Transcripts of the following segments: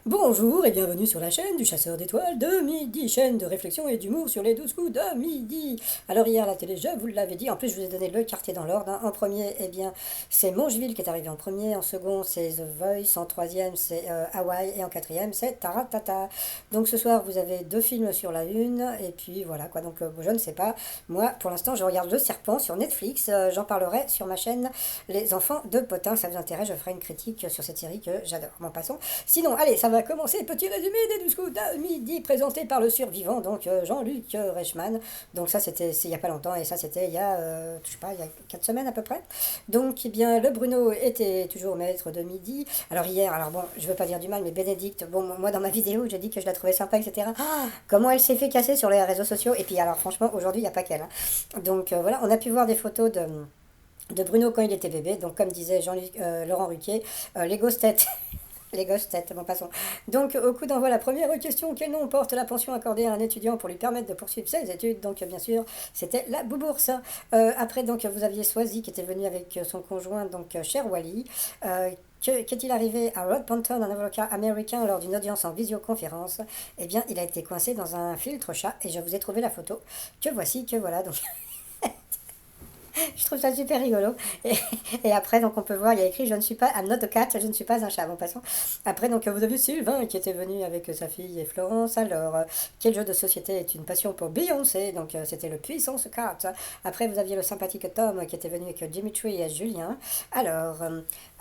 Bonjour et bienvenue sur la chaîne du chasseur d'étoiles de midi, chaîne de réflexion et d'humour sur les 12 coups de midi. Alors hier à la télé, je vous l'avais dit, en plus je vous ai donné le quartier dans l'ordre, hein. En premier, eh bien, c'est Mongeville qui est arrivé en premier, en second c'est The Voice, en troisième c'est Hawaï et en quatrième c'est Taratata. Donc ce soir vous avez deux films sur la une et puis voilà quoi, donc je ne sais pas, moi pour l'instant je regarde Le Serpent sur Netflix, j'en parlerai sur ma chaîne Les Enfants de Potin, ça vous intéresse, je ferai une critique sur cette série que j'adore. Bon passons. Sinon, allez, ça va commencer. Petit résumé des 12 coups de midi présenté par le survivant, donc Jean-Luc Reichmann. Donc ça, c'était il n'y a pas longtemps et ça, c'était il y a, je sais pas, il y a 4 semaines à peu près. Donc, eh bien, le Bruno était toujours maître de midi. Alors hier, alors bon, je veux pas dire du mal, mais Bénédicte, bon, moi dans ma vidéo, j'ai dit que je la trouvais sympa, etc. Ah, comment elle s'est fait casser sur les réseaux sociaux. Et puis alors, franchement, aujourd'hui, il n'y a pas qu'elle, hein. Donc voilà, on a pu voir des photos de Bruno quand il était bébé. Donc comme disait Jean-Luc, Laurent Ruquier, les grosses têtes. Les grosses têtes, bon passons. Donc au coup d'envoi, la première question, quel nom porte la pension accordée à un étudiant pour lui permettre de poursuivre ses études? Donc bien sûr, c'était la Boubourse. Après, donc vous aviez Swazi qui était venu avec son conjoint, donc Cher Wally. Qu'est-il arrivé à Rod Panton, un avocat américain, lors d'une audience en visioconférence? Eh bien, il a été coincé dans un filtre chat et je vous ai trouvé la photo. Que voici, que voilà. Donc je trouve ça super rigolo. Et, et après, donc, on peut voir, il y a écrit: Je ne suis pas, I'm not a cat, je ne suis pas un chat. Bon, passons. Après, donc, vous avez Sylvain qui était venu avec sa fille et Florence. Alors, quel jeu de société est une passion pour Beyoncé? Donc, c'était le Puissance Carte. Après, vous aviez le sympathique Tom qui était venu avec Dimitri et Julien. Alors,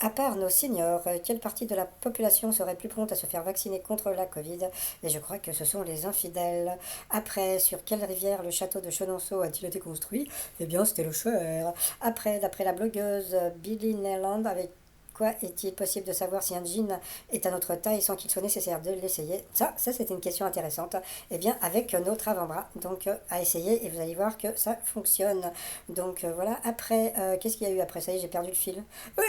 à part nos seniors, quelle partie de la population serait plus prompte à se faire vacciner contre la Covid? Et je crois que ce sont les infidèles. Après, sur quelle rivière le château de Chenonceau a-t-il été construit? Eh bien, c'était le Cher. Après, d'après la blogueuse Billy Neyland, avec quoi est-il possible de savoir si un jean est à notre taille sans qu'il soit nécessaire de l'essayer? Ça c'est une question intéressante. Eh bien, avec notre avant-bras, donc à essayer et vous allez voir que ça fonctionne. Donc voilà. Après, qu'est-ce qu'il y a eu après? Ça y est, j'ai perdu le fil. Oui,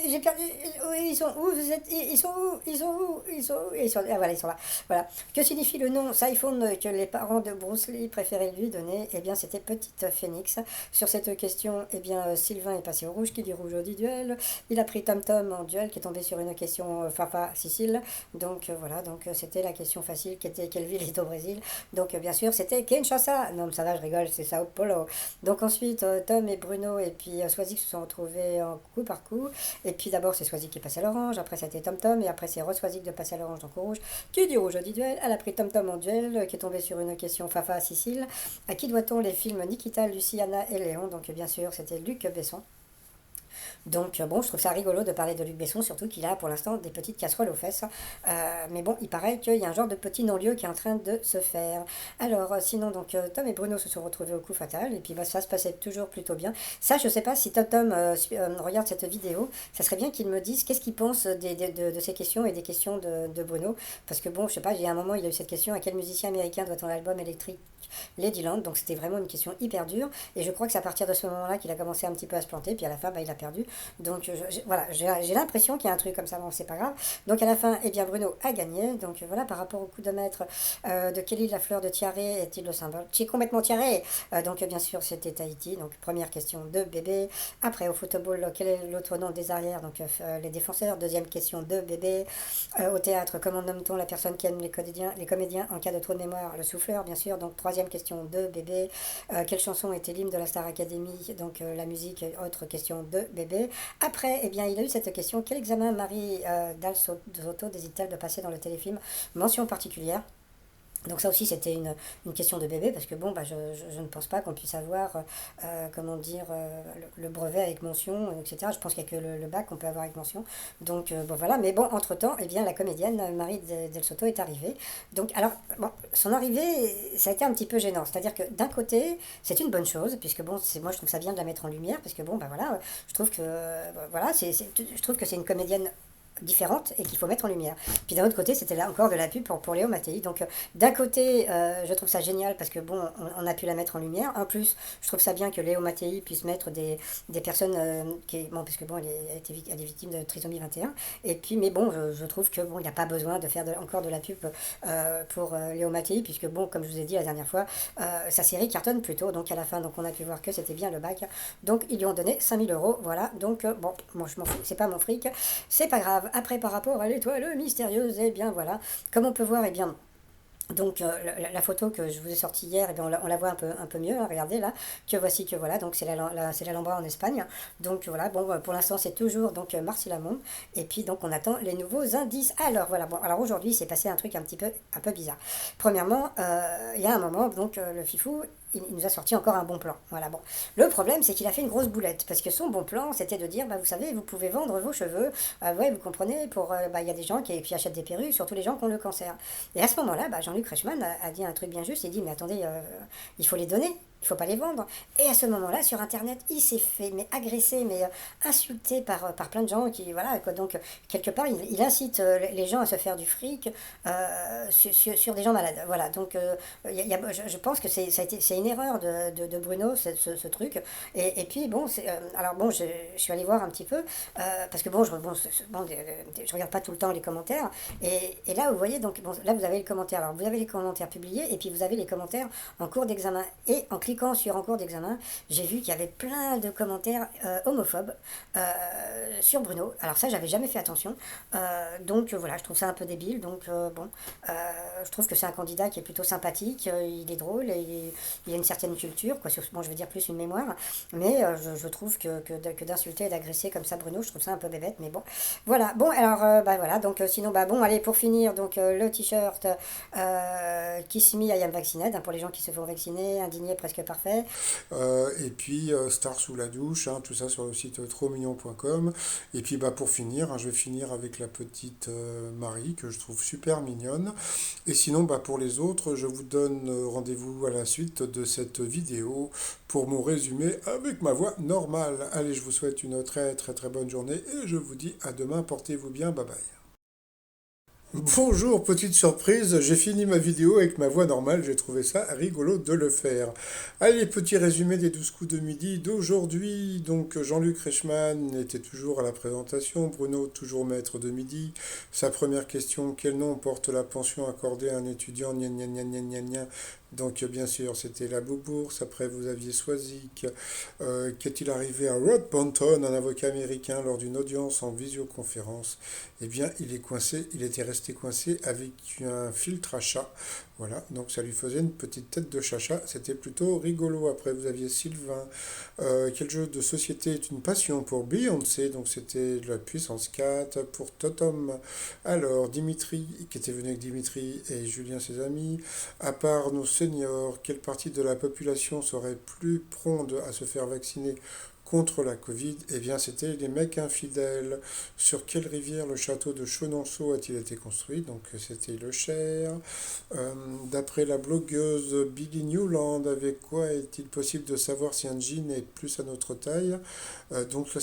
j'ai perdu. Oui, ils sont où? Vous êtes, ils sont où? Ils sont où? Ils sont où? Ah voilà, ils sont là. Voilà. Que signifie le nom iPhone que les parents de Bruce Lee préféraient lui donner? Eh bien, c'était Petite Phoenix. Sur cette question, eh bien, Sylvain est passé au rouge. Qui dit rouge dit duel. Il a pris Tom Tom en duel, qui est tombé sur une question Fafa Sicile. Donc voilà, donc c'était la question facile qui était: quelle ville est au Brésil? Donc bien sûr, c'était Kinshasa. Non, mais ça va, je rigole, c'est Sao Paulo. Donc ensuite, Tom et Bruno et puis Swazik se sont retrouvés en coup par coup. Et puis d'abord, c'est Swazik qui passe à l'orange. Après, c'était Tom Tom. Et après, c'est Swazik de passer à l'orange, donc au rouge. Qui dit rouge dit duel. Elle a pris Tom Tom en duel, qui est tombé sur une question Fafa Sicile. À qui doit-on les films Nikita, Luciana et Léon? Donc bien sûr, c'était Luc Besson. Donc bon, je trouve ça rigolo de parler de Luc Besson, surtout qu'il a pour l'instant des petites casseroles aux fesses. Mais bon, il paraît qu'il y a un genre de petit non-lieu qui est en train de se faire. Alors sinon, donc Tom et Bruno se sont retrouvés au coup fatal, et puis bah, ça se passait toujours plutôt bien. Ça, je sais pas si Tom regarde cette vidéo, ça serait bien qu'il me dise qu'est-ce qu'il pense de ces questions et des questions de Bruno. Parce que bon, je sais pas, il y a un moment, il a eu cette question: à quel musicien américain doit-on l'album électrique Ladyland? Donc c'était vraiment une question hyper dure, et je crois que c'est à partir de ce moment-là qu'il a commencé un petit peu à se planter, puis à la fin, bah, il a perdu. Donc voilà, j'ai l'impression qu'il y a un truc comme ça, bon, c'est pas grave. Donc à la fin, eh bien, Bruno a gagné. Donc voilà, par rapport au coup de maître de Kelly, la fleur de tiaré est-il le symbole? Qui est complètement tiaré. Donc bien sûr, c'était Tahiti. Donc première question de bébé. Après, au football, quel est l'autre nom des arrières? Donc les défenseurs. Deuxième question de bébé. Au théâtre, comment nomme-t-on la personne qui aime les comédiens en cas de trop de mémoire? Le souffleur, bien sûr. Donc troisième question de bébé. Quelle chanson était l'hymne de la Star Academy? Donc la musique, autre question de bébé. Après, eh bien, il a eu cette question: quel examen Marie Dal Zotto décide-t-elle de passer dans le téléfilm? Mention particulière. Donc ça aussi c'était une question de bébé, parce que bon, bah, je ne pense pas qu'on puisse avoir, comment dire, le brevet avec mention, etc. Je pense qu'il n'y a que le bac qu'on peut avoir avec mention. Donc bon voilà, mais bon, entre-temps, eh bien, la comédienne Marie Del Soto est arrivée. Donc alors, bon, son arrivée, ça a été un petit peu gênant. C'est-à-dire que d'un côté, c'est une bonne chose, puisque bon, moi je trouve ça bien de la mettre en lumière, parce que bon, bah voilà, je trouve que, voilà, je trouve que c'est une comédienne différente et qu'il faut mettre en lumière. Puis d'un autre côté, c'était là encore de la pub pour Léo Mattei. Donc d'un côté, je trouve ça génial parce que bon, on a pu la mettre en lumière. En plus, je trouve ça bien que Léo Mattei puisse mettre des personnes bon, parce que bon, elle est victime de trisomie 21. Et puis, mais bon, je trouve que bon, il n'y a pas besoin de faire encore de la pub pour Léo Mattei, puisque bon, comme je vous ai dit la dernière fois, sa série cartonne plutôt. Donc à la fin, donc on a pu voir que c'était bien le bac. Donc ils lui ont donné 5 000 euros. Voilà. Donc bon, moi je m'en fous, c'est pas mon fric, c'est pas grave. après, par rapport à l'étoile mystérieuse, eh bien voilà, comme on peut voir, eh bien, donc la photo que je vous ai sortie hier, eh bien, on la voit un peu mieux, hein, regardez là, que voici que voilà, donc c'est c'est l'Alhambra en Espagne. Donc voilà, bon pour l'instant c'est toujours donc Marcy-Lamont, et puis donc on attend les nouveaux indices. Alors voilà, bon alors aujourd'hui il s'est passé un truc un peu bizarre. Premièrement, il y a un moment, donc le Fifou, il nous a sorti encore un bon plan. Voilà, bon. Le problème, c'est qu'il a fait une grosse boulette. Parce que son bon plan, c'était de dire, bah, vous savez, vous pouvez vendre vos cheveux. Ouais, vous comprenez, bah, il y a des gens qui achètent des perruques, surtout les gens qui ont le cancer. Et à ce moment-là, bah, Jean-Luc Reichmann a dit un truc bien juste. Il dit, mais attendez, il faut les donner. Il faut pas les vendre. Et à ce moment-là, sur Internet, il s'est fait mais agresser, mais insulté par plein de gens qui, voilà, quoi. Donc, quelque part, il incite les gens à se faire du fric sur des gens malades. Voilà, donc, je pense que c'est une erreur de Bruno, ce truc. Et puis, bon, alors bon, je suis allé voir un petit peu, parce que bon, je regarde pas tout le temps les commentaires. Et là, vous voyez, donc, bon, là, vous avez les commentaires. Alors, vous avez les commentaires publiés, et puis vous avez les commentaires en cours d'examen. Et en cliquant sur en cours d'examen, j'ai vu qu'il y avait plein de commentaires homophobes sur Bruno. Alors ça, j'avais jamais fait attention. Donc voilà, je trouve ça un peu débile. Donc bon, je trouve que c'est un candidat qui est plutôt sympathique, il est drôle, et il a une certaine culture, quoi. Bon, je veux dire plus une mémoire, mais je trouve que d'insulter et d'agresser comme ça Bruno, je trouve ça un peu bébête, mais bon. Voilà, bon, alors, bah voilà, donc sinon, bah bon, allez, pour finir, donc le t-shirt Kiss Me, I am vaccinated, hein, pour les gens qui se font vacciner, indigné, presque parfait. Et puis Star sous la douche, hein, tout ça sur le site trommignon.com. Et puis bah, pour finir, hein, je vais finir avec la petite Marie que je trouve super mignonne. Et sinon, bah, pour les autres, je vous donne rendez-vous à la suite de cette vidéo pour mon résumé avec ma voix normale. Allez, je vous souhaite une très très très bonne journée et je vous dis à demain, portez-vous bien, bye bye. Bonjour, petite surprise, j'ai fini ma vidéo avec ma voix normale, j'ai trouvé ça rigolo de le faire. Allez, petit résumé des 12 coups de midi d'aujourd'hui. Donc Jean-Luc Reichmann était toujours à la présentation, Bruno toujours maître de midi. Sa première question, quel nom porte la pension accordée à un étudiant? Gna gna gna gna gna gna. Donc bien sûr, c'était la bourse. Après, vous aviez Swazik. Qu'est-il arrivé à Rod Ponton, un avocat américain, lors d'une audience en visioconférence? Eh bien, il est coincé, il était resté coincé avec un filtre à chat. Voilà, donc ça lui faisait une petite tête de chacha. C'était plutôt rigolo. Après, vous aviez Sylvain. Quel jeu de société est une passion pour Beyoncé? Donc c'était la puissance 4 pour Totem. Alors, Dimitri, qui était venu avec Dimitri et Julien, ses amis. À part nos seniors, quelle partie de la population serait plus prompte à se faire vacciner contre la Covid? Eh bien, c'était les mecs infidèles. Sur quelle rivière le château de Chenonceau a-t-il été construit? Donc, c'était le Cher. D'après la blogueuse Billy Newland, avec quoi est-il possible de savoir si un jean est plus à notre taille? Donc là,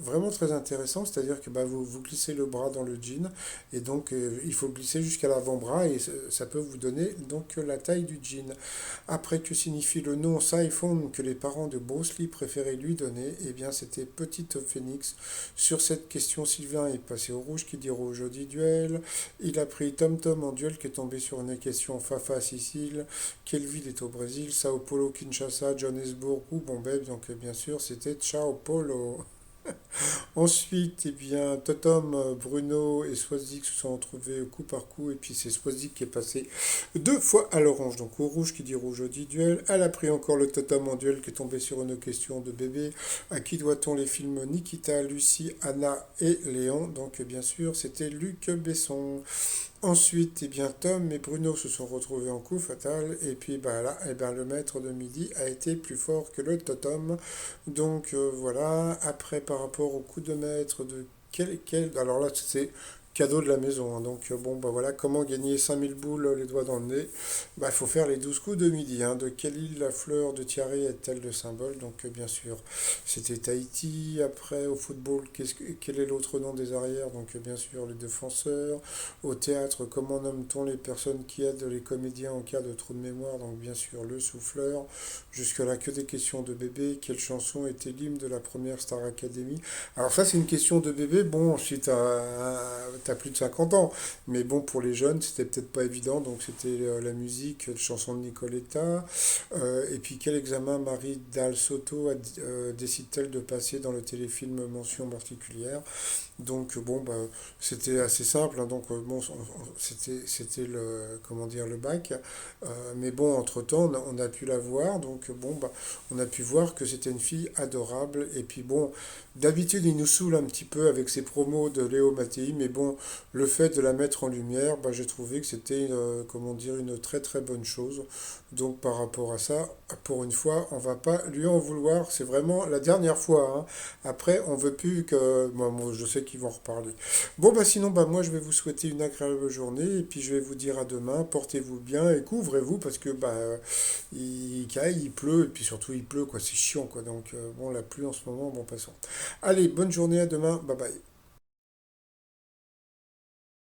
vraiment très intéressant. C'est-à-dire que bah, vous glissez le bras dans le jean et donc il faut glisser jusqu'à l'avant-bras et ça peut vous donner donc la taille du jean. Après, que signifie le nom iPhone que les parents de Bruce Lee préféraient lui donner? Eh bien, c'était Petite Phoenix. Sur cette question, Sylvain est passé au rouge, qui dit rouge au dit duel. Il a pris Tom Tom en duel, qui est tombé sur une question Fafa Sicile. Quelle ville est au Brésil? Sao Paulo, Kinshasa, Johannesburg ou Bombay? Donc, bien sûr, c'était Sao Paulo. Ensuite, eh bien, Totem, Bruno et Swazik se sont retrouvés coup par coup. Et puis c'est Swazik qui est passé deux fois à l'orange. Donc au rouge qui dit rouge dit duel. Elle a pris encore le Totem en duel qui est tombé sur une question de bébé. À qui doit-on les films Nikita, Lucie, Anna et Léon? Donc bien sûr, c'était Luc Besson. Ensuite, eh bien, Tom et Bruno se sont retrouvés en coup fatal. Et puis bah, là, eh bien, le maître de midi a été plus fort que le totem. Donc voilà. Après, par rapport au coup de maître de alors là, c'est cadeau de la maison, hein. Donc bon, bah voilà, comment gagner 5000 boules les doigts dans le nez? Bah, il faut faire les 12 coups de midi, hein. De quelle île la fleur de Thierry est-elle le symbole? Donc bien sûr, c'était Tahiti. Après, au football, quel est l'autre nom des arrières? Donc bien sûr, les défenseurs. Au théâtre, comment nomme-t-on les personnes qui aident les comédiens en cas de trou de mémoire? Donc bien sûr, le souffleur. Jusque-là, que des questions de bébé. Quelle chanson était l'hymne de la première Star Academy? Alors ça, c'est une question de bébé. Bon, ensuite, t'as plus de 50 ans. Mais bon, pour les jeunes, c'était peut-être pas évident. Donc c'était la musique, la chanson de Nicoletta. Et puis quel examen Marie Dal Soto décide-t-elle de passer dans le téléfilm Mention particulière? Donc bon, bah, c'était assez simple, hein. Donc bon, c'était le, comment dire, le bac. Mais bon, entre-temps, on a pu la voir. Donc bon, bah, on a pu voir que c'était une fille adorable. Et puis bon, d'habitude, il nous saoule un petit peu avec ses promos de Léo Mattei. Mais bon, le fait de la mettre en lumière, bah, j'ai trouvé que c'était, comment dire, une très très bonne chose. Donc par rapport à ça, pour une fois, on va pas lui en vouloir. C'est vraiment la dernière fois, hein. Après, on veut plus que. Moi, je sais qu'ils vont reparler. Bon, bah sinon, bah moi, je vais vous souhaiter une agréable journée. Et puis, je vais vous dire à demain. Portez-vous bien et couvrez-vous parce que, bah, il caille, il pleut. Et puis surtout, il pleut, quoi. C'est chiant, quoi. Donc, bon, la pluie en ce moment, bon, passons. Allez, bonne journée, à demain. Bye bye.